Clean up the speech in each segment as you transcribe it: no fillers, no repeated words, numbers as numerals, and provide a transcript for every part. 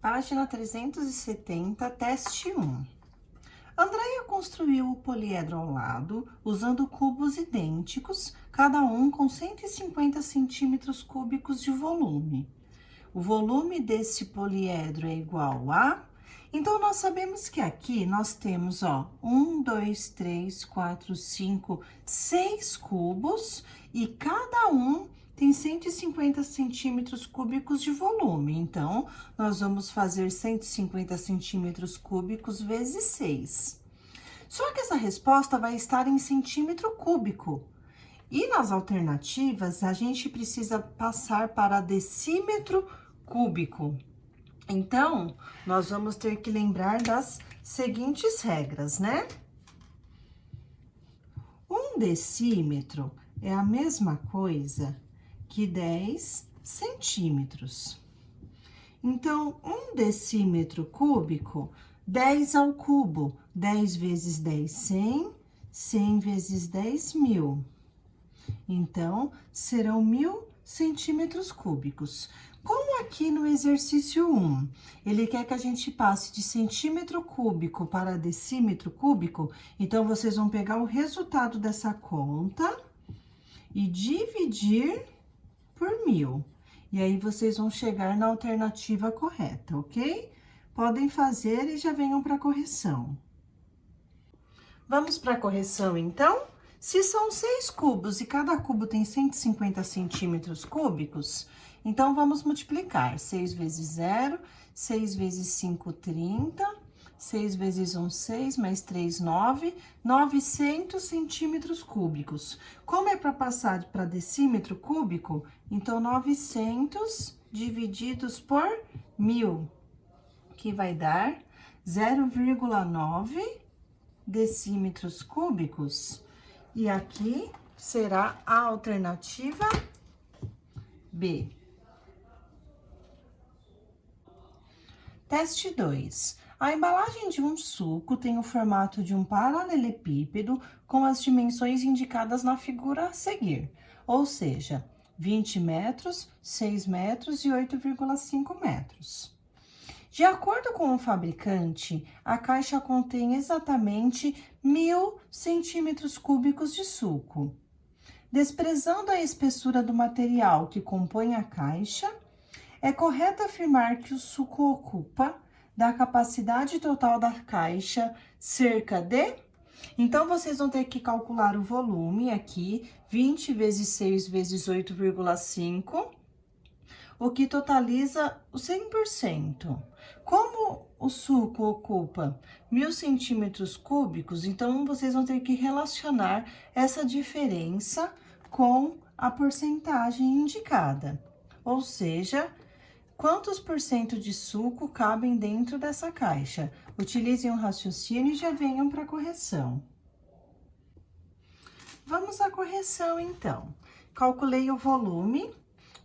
Página 370, teste 1. Andréia construiu o poliedro ao lado, usando cubos idênticos, cada um com 150 centímetros cúbicos de volume. O volume desse poliedro é igual a... Então, nós sabemos que aqui nós temos, 1, 2, 3, 4, 5, 6 cubos e cada um tem 150 centímetros cúbicos de volume. Então, nós vamos fazer 150 centímetros cúbicos vezes 6. Só que essa resposta vai estar em centímetro cúbico. E nas alternativas, a gente precisa passar para decímetro cúbico. Então, nós vamos ter que lembrar das seguintes regras, né? 1 decímetro é a mesma coisa que 10 centímetros. Então, 1 decímetro cúbico, 10 ao cubo. 10 vezes 10, 100. 100 vezes 10, 1000. Então, serão 1000 centímetros cúbicos. Como aqui no exercício 1, ele quer que a gente passe de centímetro cúbico para decímetro cúbico, então, vocês vão pegar o resultado dessa conta e dividir por 1000. E aí, vocês vão chegar na alternativa correta, ok? Podem fazer e já venham para a correção. Vamos para a correção, então? Se são 6 cubos e cada cubo tem 150 centímetros cúbicos, então, vamos multiplicar. 6 vezes 0, 6 vezes 5, 30, 6 vezes 1, 6, mais 3, 9, 900 centímetros cúbicos. Como é para passar para decímetro cúbico, então, 900 divididos por 1000, que vai dar 0,9 decímetros cúbicos. E aqui será a alternativa B. Teste 2. A embalagem de um suco tem o formato de um paralelepípedo com as dimensões indicadas na figura a seguir, ou seja, 20 metros, 6 metros e 8,5 metros. De acordo com o fabricante, a caixa contém exatamente 1000 centímetros cúbicos de suco. Desprezando a espessura do material que compõe a caixa, é correto afirmar que o suco ocupa, da capacidade total da caixa, cerca de... Então, vocês vão ter que calcular o volume aqui, 20 vezes 6 vezes 8,5, o que totaliza o 100%. Como o suco ocupa 1000 centímetros cúbicos, então, vocês vão ter que relacionar essa diferença com a porcentagem indicada. Ou seja, quantos por cento de suco cabem dentro dessa caixa? Utilizem um raciocínio e já venham para a correção. Vamos à correção, então. Calculei o volume,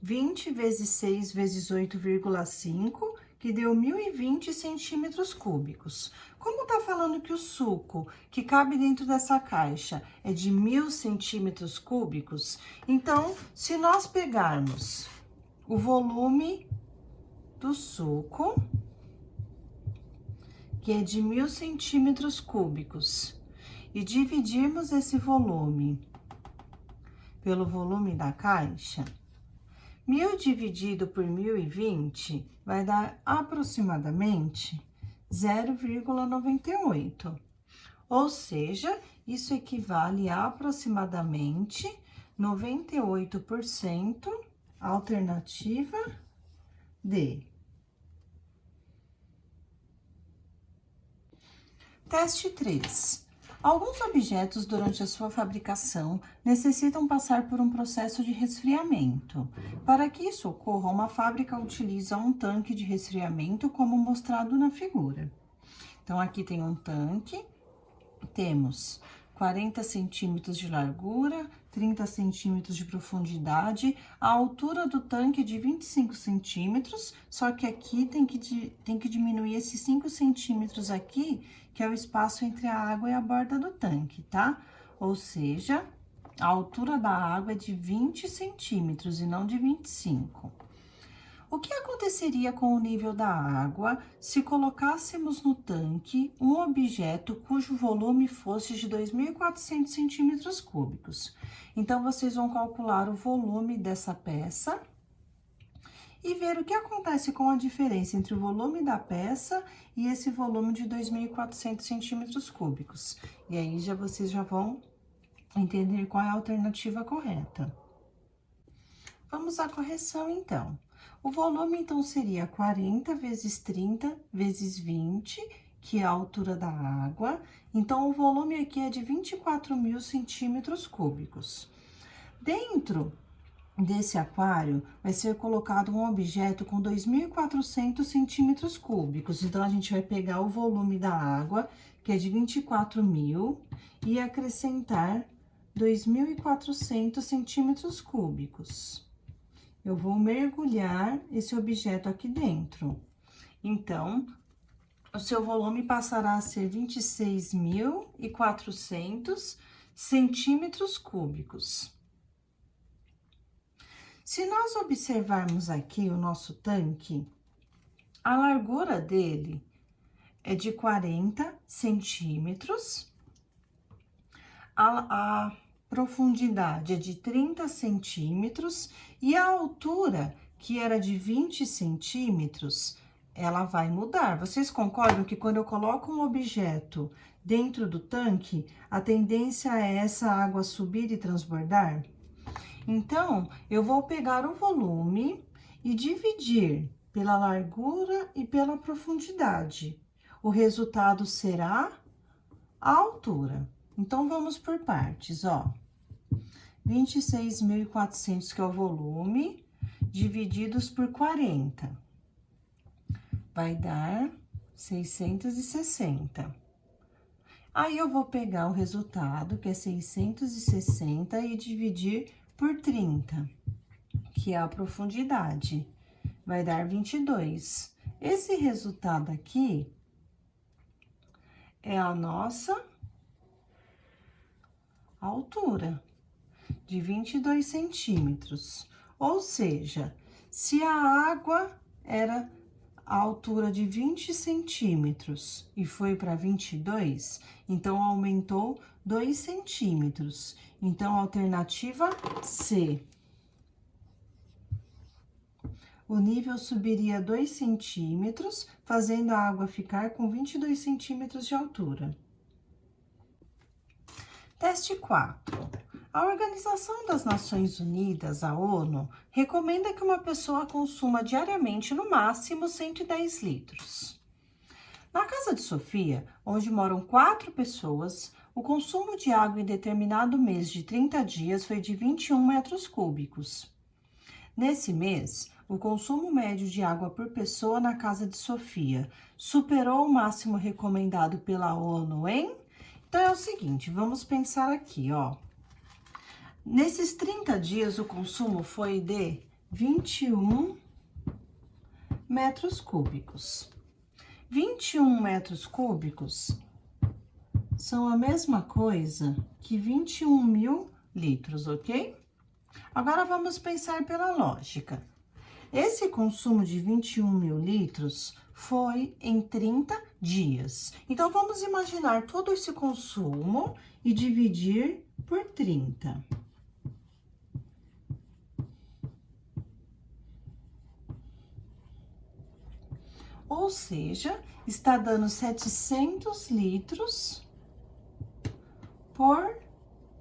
20 vezes 6 vezes 8,5, que deu 1020 centímetros cúbicos. Como tá falando que o suco que cabe dentro dessa caixa é de 1000 centímetros cúbicos, então, se nós pegarmos o volume do suco, que é de 1000 centímetros cúbicos, e dividirmos esse volume pelo volume da caixa, 1000 dividido por 1020 vai dar aproximadamente 0,98. Ou seja, isso equivale a aproximadamente 98%, alternativa D. Teste 3. Alguns objetos, durante a sua fabricação, necessitam passar por um processo de resfriamento. Para que isso ocorra, uma fábrica utiliza um tanque de resfriamento, como mostrado na figura. Então, aqui tem um tanque, temos 40 centímetros de largura, 30 centímetros de profundidade, a altura do tanque é de 25 centímetros, só que aqui tem que diminuir esses 5 centímetros aqui, que é o espaço entre a água e a borda do tanque, tá? Ou seja, a altura da água é de 20 centímetros e não de 25. O que aconteceria com o nível da água se colocássemos no tanque um objeto cujo volume fosse de 2.400 centímetros cúbicos? Então, vocês vão calcular o volume dessa peça e ver o que acontece com a diferença entre o volume da peça e esse volume de 2.400 centímetros cúbicos. E aí, vocês já vão entender qual é a alternativa correta. Vamos à correção, então. O volume, então, seria 40 vezes 30 vezes 20, que é a altura da água. Então, o volume aqui é de 24.000 centímetros cúbicos. Dentro desse aquário, vai ser colocado um objeto com 2.400 centímetros cúbicos. Então, a gente vai pegar o volume da água, que é de 24.000, e acrescentar 2.400 centímetros cúbicos. Eu vou mergulhar esse objeto aqui dentro. Então, o seu volume passará a ser 26.400 centímetros cúbicos. Se nós observarmos aqui o nosso tanque, a largura dele é de 40 centímetros, a profundidade é de 30 centímetros e a altura, que era de 20 centímetros, ela vai mudar. Vocês concordam que quando eu coloco um objeto dentro do tanque, a tendência é essa água subir e transbordar? Então, eu vou pegar o volume e dividir pela largura e pela profundidade. O resultado será a altura. Então, vamos por partes, ó. 26.400, que é o volume, divididos por 40. Vai dar 660. Aí, eu vou pegar o resultado, que é 660, e dividir por 30, que é a profundidade. Vai dar 22. Esse resultado aqui é a nossa altura, de 22 centímetros. Ou seja, se a água era a altura de 20 centímetros e foi para 22, então aumentou 2 centímetros. Então, alternativa C. O nível subiria 2 centímetros, fazendo a água ficar com 22 centímetros de altura. Teste 4. A Organização das Nações Unidas, a ONU, recomenda que uma pessoa consuma diariamente no máximo 110 litros. Na casa de Sofia, onde moram 4 pessoas, o consumo de água em determinado mês de 30 dias foi de 21 metros cúbicos. Nesse mês, o consumo médio de água por pessoa na casa de Sofia superou o máximo recomendado pela ONU em... Então, é o seguinte, vamos pensar aqui, ó. Nesses 30 dias, o consumo foi de 21 metros cúbicos. 21 metros cúbicos são a mesma coisa que 21.000 litros, ok? Agora, vamos pensar pela lógica. Esse consumo de 21.000 litros foi em 30 dias. Então, vamos imaginar todo esse consumo e dividir por 30. Ou seja, está dando 700 litros por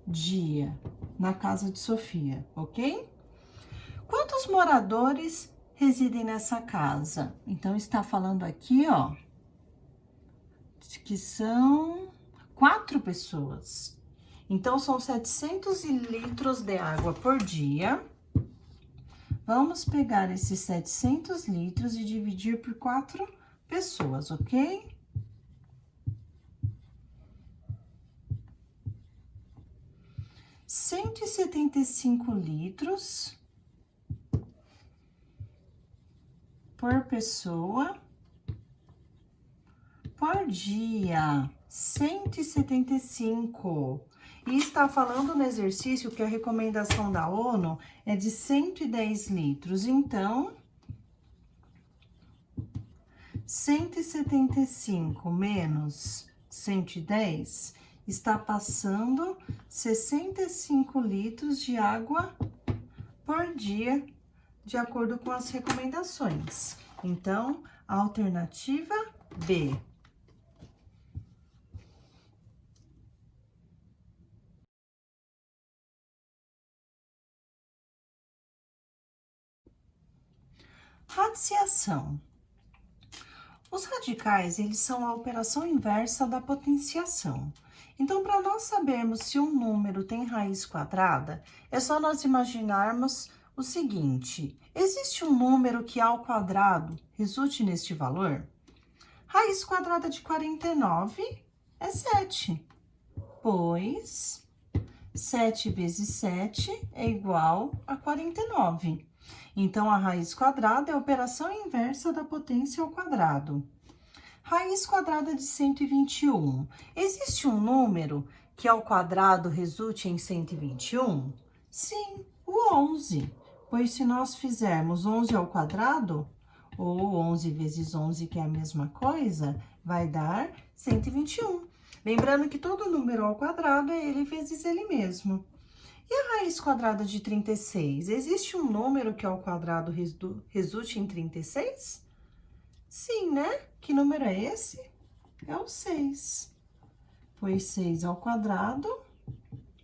dia na casa de Sofia, ok? Quantos moradores residem nessa casa? Então, está falando aqui, ó, que são 4 pessoas. Então, são 700 litros de água por dia. Vamos pegar esses 700 litros e dividir por 4 pessoas, ok? $175 por pessoa por dia. 175. E está falando no exercício que a recomendação da ONU é de 110 litros. Então, 175 menos 110 está passando 65 litros de água por dia, de acordo com as recomendações. Então, a alternativa B. Radiciação. Os radicais, eles são a operação inversa da potenciação. Então, para nós sabermos se um número tem raiz quadrada, é só nós imaginarmos o seguinte: existe um número que ao quadrado resulte neste valor? Raiz quadrada de 49 é 7, pois 7 vezes 7 é igual a 49. Então, a raiz quadrada é a operação inversa da potência ao quadrado. Raiz quadrada de 121. Existe um número que ao quadrado resulte em 121? Sim, o 11. Pois se nós fizermos 11 ao quadrado, ou 11 vezes 11, que é a mesma coisa, vai dar 121. Lembrando que todo número ao quadrado é ele vezes ele mesmo. E a raiz quadrada de 36? Existe um número que ao quadrado resulte em 36? Sim, né? Que número é esse? É o 6. Pois 6 ao quadrado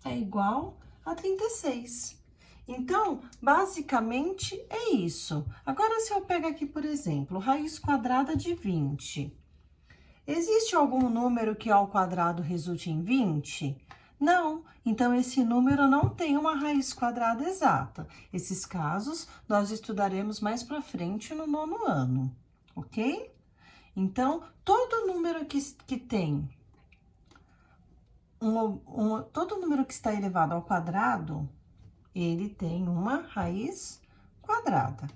é igual a 36. Então, basicamente é isso. Agora, se eu pego aqui, por exemplo, raiz quadrada de 20. Existe algum número que ao quadrado resulte em 20? Não, então esse número não tem uma raiz quadrada exata. Esses casos nós estudaremos mais para frente no 9º ano, ok? Então, todo número que tem, todo número que está elevado ao quadrado, ele tem uma raiz quadrada.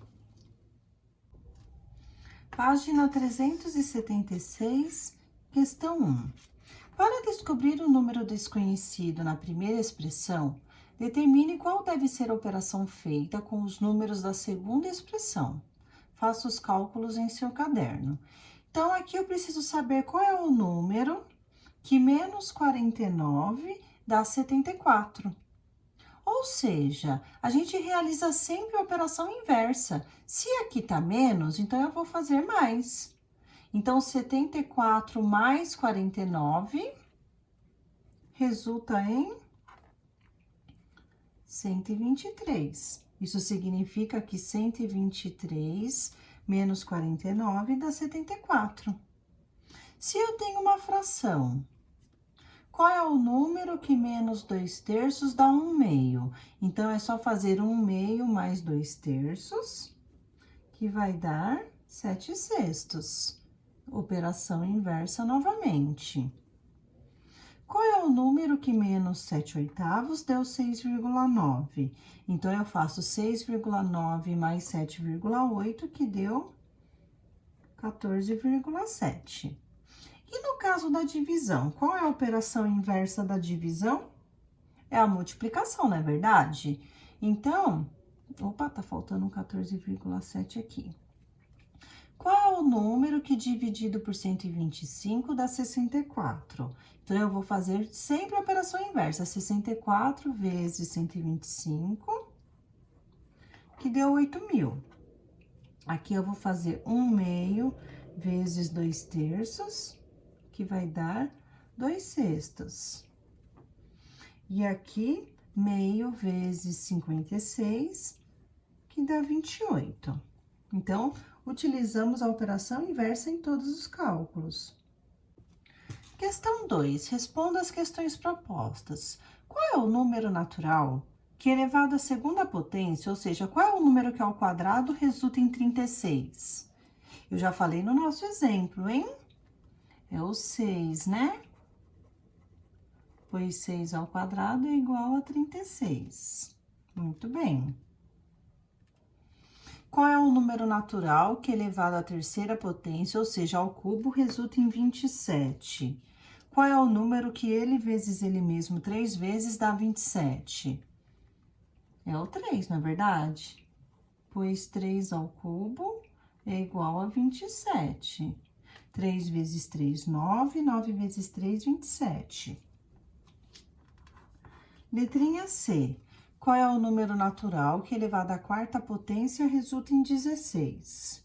Página 376, questão 1. Para descobrir o número desconhecido na primeira expressão, determine qual deve ser a operação feita com os números da segunda expressão. Faça os cálculos em seu caderno. Então, aqui eu preciso saber qual é o número que menos 49 dá 74. Ou seja, a gente realiza sempre a operação inversa. Se aqui tá menos, então eu vou fazer mais. Então, 74 mais 49 resulta em 123. Isso significa que 123 menos 49 dá 74. Se eu tenho uma fração, qual é o número que menos 2/3 dá 1/2? Então, é só fazer 1/2 mais 2/3, que vai dar 7/6. Operação inversa novamente. Qual é o número que menos 7/8 deu 6,9? Então, eu faço 6,9 mais 7,8, que deu 14,7. E no caso da divisão, qual é a operação inversa da divisão? É a multiplicação, não é verdade? Então, opa, tá faltando um 14,7 aqui. Qual é o número que dividido por 125 dá 64? Então, eu vou fazer sempre a operação inversa, 64 vezes 125, que deu 8.000. Aqui, eu vou fazer 1/2 vezes 2/3, que vai dar 2/6. E aqui, meio vezes 56, que dá 28. Então, utilizamos a operação inversa em todos os cálculos. Questão 2. Responda as questões propostas. Qual é o número natural que elevado à segunda potência, ou seja, qual é o número que ao quadrado resulta em 36? Eu já falei no nosso exemplo, hein? É o 6, né? Pois 6 ao quadrado é igual a 36. Muito bem. Qual é o número natural que elevado à terceira potência, ou seja, ao cubo, resulta em 27? Qual é o número que ele vezes ele mesmo 3 vezes dá 27? É o 3, não é verdade? Pois 3 ao cubo é igual a 27. 3 vezes 3, 9. 9 vezes 3, 27. Letrinha C. Qual é o número natural que elevado à quarta potência resulta em 16?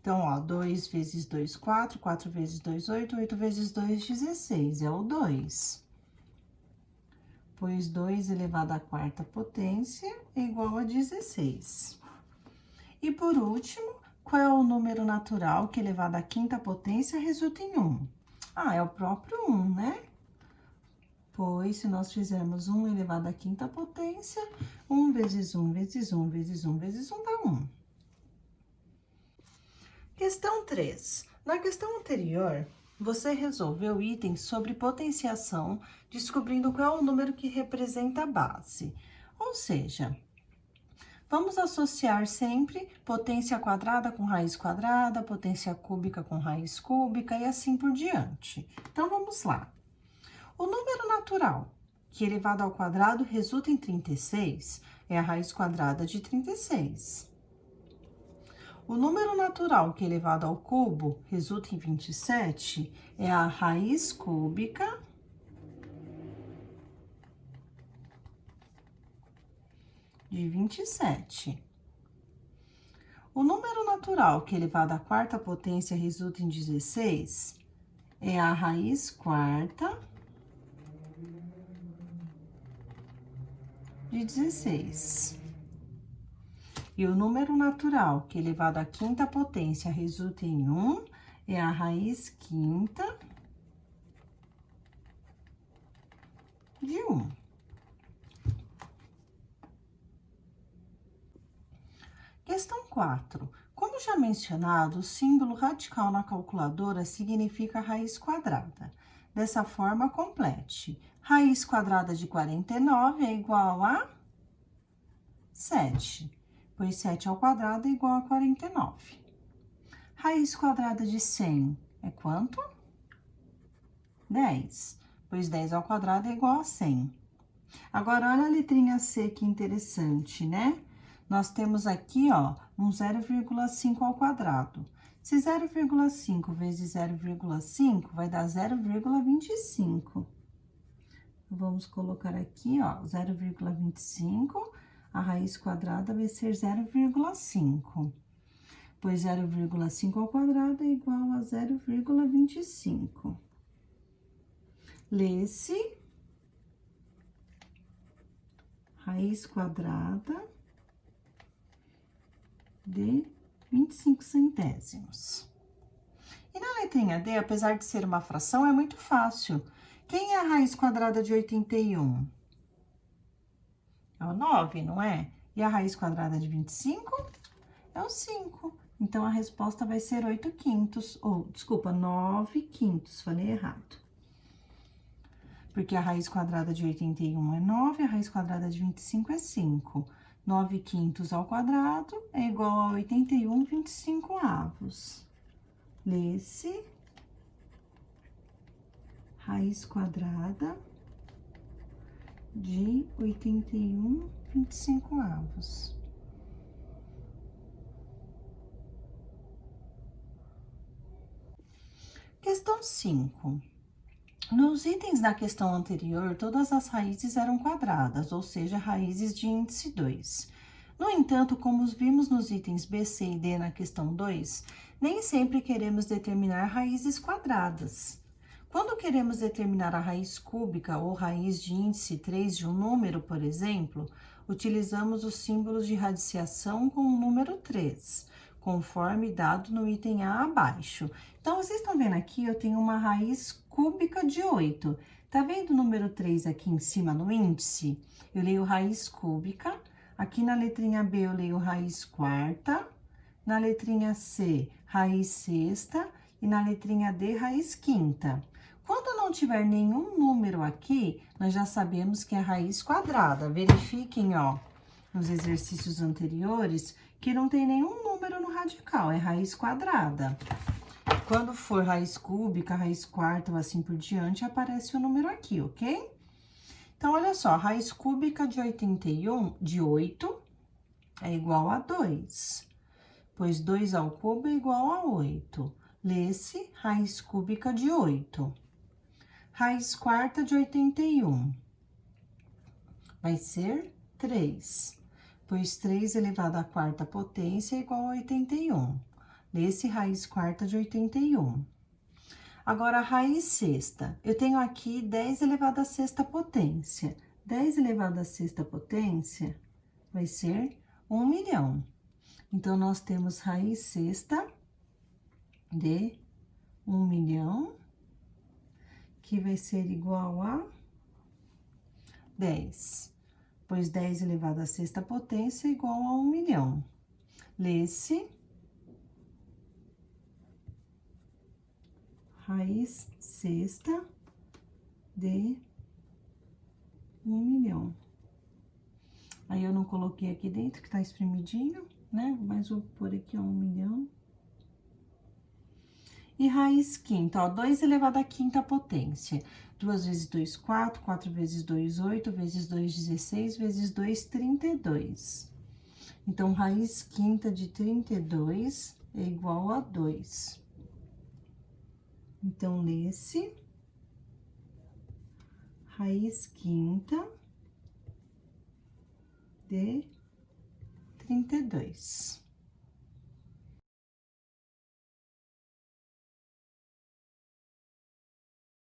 Então, ó, 2 vezes 2, 4. 4 vezes 2, 8. 8 vezes 2, 16. É o 2. Pois 2 elevado à quarta potência é igual a 16. E por último, qual é o número natural que elevado à quinta potência resulta em 1? Ah, é o próprio 1, né? Pois, se nós fizermos 1 elevado à quinta potência, 1 vezes 1 vezes 1 vezes 1 vezes 1 dá 1. Questão 3. Na questão anterior, você resolveu itens sobre potenciação, descobrindo qual é o número que representa a base. Ou seja, vamos associar sempre potência quadrada com raiz quadrada, potência cúbica com raiz cúbica e assim por diante. Então, vamos lá. O número natural, que elevado ao quadrado resulta em 36, é a raiz quadrada de 36. O número natural, que elevado ao cubo resulta em 27, é a raiz cúbica de 27. O número natural, que elevado à quarta potência resulta em 16, é a raiz quarta de 16. E o número natural, que elevado à quinta potência resulta em 1, é a raiz quinta de 1. Questão 4. Como já mencionado, o símbolo radical na calculadora significa raiz quadrada. Dessa forma, complete. Raiz quadrada de 49 é igual a 7, pois 7 ao quadrado é igual a 49. Raiz quadrada de 100 é quanto? 10, pois 10 ao quadrado é igual a 100. Agora, olha a letrinha C, que interessante, né? Nós temos aqui, ó, um 0,5 ao quadrado. Se 0,5 vezes 0,5 vai dar 0,25. Vamos colocar aqui, ó, 0,25, a raiz quadrada vai ser 0,5. Pois 0,5 ao quadrado é igual a 0,25. Lê-se raiz quadrada de 25 centésimos. E na letrinha D, apesar de ser uma fração, é muito fácil. Quem é a raiz quadrada de 81? É o 9, não é? E a raiz quadrada de 25? É o 5. Então, a resposta vai ser 8 quintos, ou, desculpa, 9 quintos, falei errado. Porque a raiz quadrada de 81 é 9, a raiz quadrada de 25 é 5. 9 quintos ao quadrado é igual a 81 25avos. Lê-se raiz quadrada de 81 25avos. Questão 5. Nos itens da questão anterior, todas as raízes eram quadradas, ou seja, raízes de índice 2. No entanto, como vimos nos itens B, C e D na questão 2, nem sempre queremos determinar raízes quadradas. Quando queremos determinar a raiz cúbica ou raiz de índice 3 de um número, por exemplo, utilizamos os símbolos de radiciação com o número 3, conforme dado no item A abaixo. Então, vocês estão vendo aqui, eu tenho uma raiz cúbica de 8. Tá vendo o número 3 aqui em cima no índice? Eu leio raiz cúbica. Aqui na letrinha B, eu leio raiz quarta. Na letrinha C, raiz sexta. E na letrinha D, raiz quinta. Quando não tiver nenhum número aqui, nós já sabemos que é raiz quadrada. Verifiquem, ó, nos exercícios anteriores, que não tem nenhum número no radical, é raiz quadrada. Quando for raiz cúbica, raiz quarta ou assim por diante, aparece o número aqui, ok? Então, olha só, raiz cúbica de 81, de 8, é igual a 2. pois 2 ao cubo é igual a 8. Lê-se raiz cúbica de 8. Raiz quarta de 81 vai ser 3, pois 3 elevado à quarta potência é igual a 81. Lê-se raiz quarta de 81. Agora, a raiz sexta. Eu tenho aqui 10 elevado à sexta potência. 10 elevado à sexta potência vai ser 1 milhão. Então, nós temos raiz sexta de 1 milhão, que vai ser igual a 10, pois 10 elevado à sexta potência é igual a 1 milhão. Lê-se raiz sexta de 1 milhão. Aí, eu não coloquei aqui dentro, que tá espremidinho, né? Mas vou pôr aqui, ó, 1 milhão. E raiz quinta, ó, 2 elevado à quinta potência. 2 vezes 2, 4, 4 vezes 2, 8, vezes 2, 16, vezes 2, 32. Então, raiz quinta de 32 é igual a 2. Então, lê-se raiz quinta de 32.